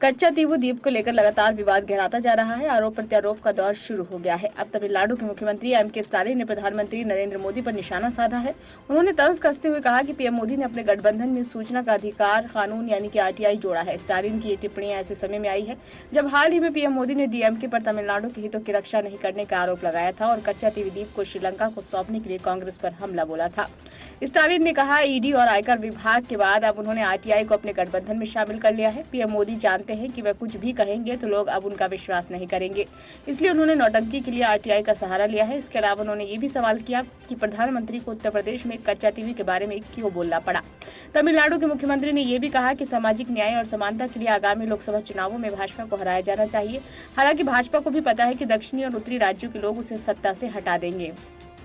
कच्चा तीवू द्वीप को लेकर लगातार विवाद गहराता जा रहा है। आरोप प्रत्यारोप का दौर शुरू हो गया है। अब तमिलनाडु के मुख्यमंत्री एम.के. स्टालिन ने प्रधानमंत्री नरेंद्र मोदी पर निशाना साधा है। उन्होंने तंज कसते हुए कहा कि पीएम मोदी ने अपने गठबंधन में सूचना का अधिकार कानून यानी कि आरटीआई जोड़ा है। स्टालिन की ये टिप्पणियां ऐसे समय में आई है जब हाल ही में पीएम मोदी ने डीएमके पर तमिलनाडु के हितों की रक्षा नहीं करने का आरोप लगाया था और कच्चा तीवू द्वीप को श्रीलंका को सौंपने के लिए कांग्रेस पर हमला बोला था। स्टालिन ने कहा, ईडी और आयकर विभाग के बाद अब उन्होंने आरटीआई को अपने गठबंधन में शामिल कर लिया है। पीएम मोदी जानते हैं कि वह कुछ भी कहेंगे तो लोग अब उनका विश्वास नहीं करेंगे, इसलिए उन्होंने नौटंकी के लिए आरटीआई का सहारा लिया है। इसके अलावा उन्होंने ये भी सवाल किया कि प्रधानमंत्री को उत्तर प्रदेश में कच्चा तीवू के बारे में क्यों बोलना पड़ा। तमिलनाडु के मुख्यमंत्री ने यह भी कहा कि सामाजिक न्याय और समानता के लिए आगामी लोकसभा चुनावों में भाजपा को हराया जाना चाहिए। हालांकि भाजपा को भी पता है कि दक्षिणी और उत्तरी राज्यों के लोग उसे सत्ता से हटा देंगे।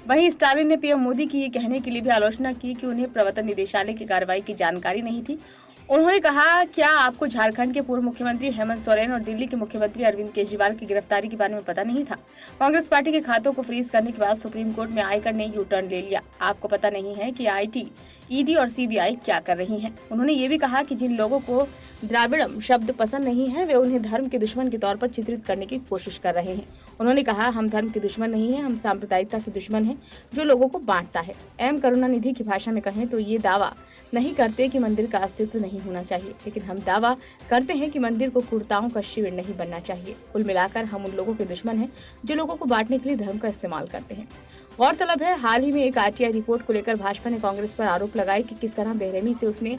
वहीं स्टालिन ने पीएम मोदी की ये कहने के लिए भी आलोचना की कि उन्हें प्रवर्तन निदेशालय की कार्रवाई की जानकारी नहीं थी। उन्होंने कहा, क्या आपको झारखंड के पूर्व मुख्यमंत्री हेमंत सोरेन और दिल्ली के मुख्यमंत्री अरविंद केजरीवाल की गिरफ्तारी के बारे में पता नहीं था? कांग्रेस पार्टी के खातों को फ्रीज करने के बाद सुप्रीम कोर्ट में आयकर ने यू टर्न ले लिया। आपको पता नहीं है कि आईटी, ईडी और सीबीआई क्या कर रही हैं? उन्होंने ये भी कहा कि जिन लोगों को द्राविड़म शब्द पसंद नहीं है वे उन्हें धर्म के दुश्मन के तौर पर चित्रित करने की कोशिश कर रहे हैं। उन्होंने कहा, हम धर्म के दुश्मन नहीं है, हम सांप्रदायिकता के दुश्मन हैं जो लोगों को बांटता है। एम करुणानिधि की भाषा में कहें तो ये दावा नहीं करते कि मंदिर का अस्तित्व नहीं होना चाहिए, लेकिन हम दावा करते हैं कि मंदिर को कुर्ताओं का शिविर नहीं बनना चाहिए। कुल मिलाकर हम उन लोगों के दुश्मन हैं जो लोगों को बांटने के लिए धर्म का इस्तेमाल करते हैं। गौरतलब है, हाल ही में एक आरटीआई रिपोर्ट को लेकर भाजपा ने कांग्रेस पर आरोप लगाए कि किस तरह बेरहमी से उसने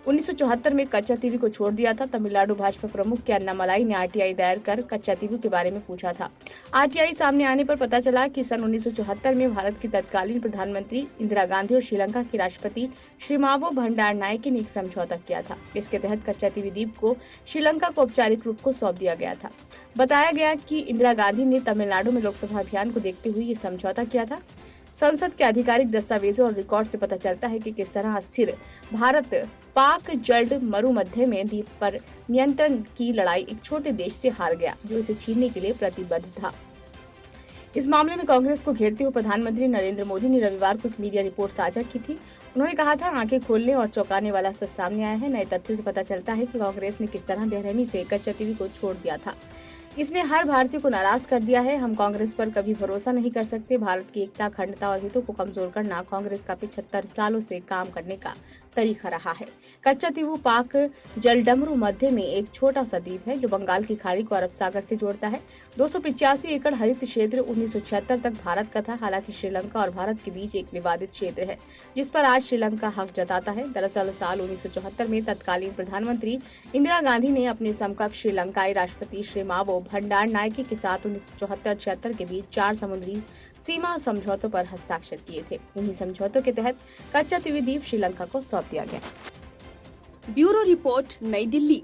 1974 में कच्चा तीवू को छोड़ दिया था। तमिलनाडु भाजपा प्रमुख के अन्नामलाई ने आरटीआई दायर कर कच्चा तीवू के बारे में पूछा था। आरटीआई सामने आने पर पता चला कि सन 1974 में भारत की तत्कालीन प्रधानमंत्री इंदिरा गांधी और श्रीलंका की राष्ट्रपति श्रीमावो भंडारनायके ने एक समझौता किया था। इसके तहत कच्चा तीवू द्वीप को श्रीलंका को औपचारिक रूप को सौंप दिया गया था। बताया गया कि इंदिरा गांधी ने तमिलनाडु में लोकसभा अभियान को देखते हुए ये समझौता किया था। संसद के आधिकारिक दस्तावेजों और रिकॉर्ड से पता चलता है कि किस तरह अस्थिर भारत पाक जल्द मरुमध्य में द्वीप पर नियंत्रण की लड़ाई एक छोटे देश से हार गया जो इसे छीनने के लिए प्रतिबद्ध था। इस मामले में कांग्रेस को घेरते हुए प्रधानमंत्री नरेंद्र मोदी ने रविवार को एक मीडिया रिपोर्ट साझा की थी। उन्होंने कहा था, आंखें खोलने और चौंकाने वाला सच सामने आया है। नए तथ्यों से पता चलता है कि कांग्रेस ने किस तरह बेरहमी से कच्चा तीवू को छोड़ दिया था। इसने हर भारतीय को नाराज कर दिया है। हम कांग्रेस पर कभी भरोसा नहीं कर सकते। भारत की एकता, अखंडता और हितों को कमजोर करना कांग्रेस का 75 सालों से काम करने का तरीका रहा है। कच्चा तीवू पाक जलडमरू मध्य में एक छोटा सा द्वीप है जो बंगाल की खाड़ी को अरब सागर से जोड़ता है। 285 एकड़ हरित क्षेत्र 1976 तक भारत का था। हालांकि श्रीलंका और भारत के बीच एक विवादित क्षेत्र है जिस पर आज श्रीलंका हक जताता है। दरअसल साल 1974 में तत्कालीन प्रधानमंत्री इंदिरा गांधी ने अपने समकक्ष श्रीलंकाई राष्ट्रपति श्रीमावो भंडारनायके के साथ 1974-76 के बीच 4 समुद्री सीमा समझौतों पर हस्ताक्षर किए थे। इन्हीं समझौतों के तहत कच्चा तीवू द्वीप श्रीलंका को सौंप दिया गया। ब्यूरो रिपोर्ट, नई दिल्ली।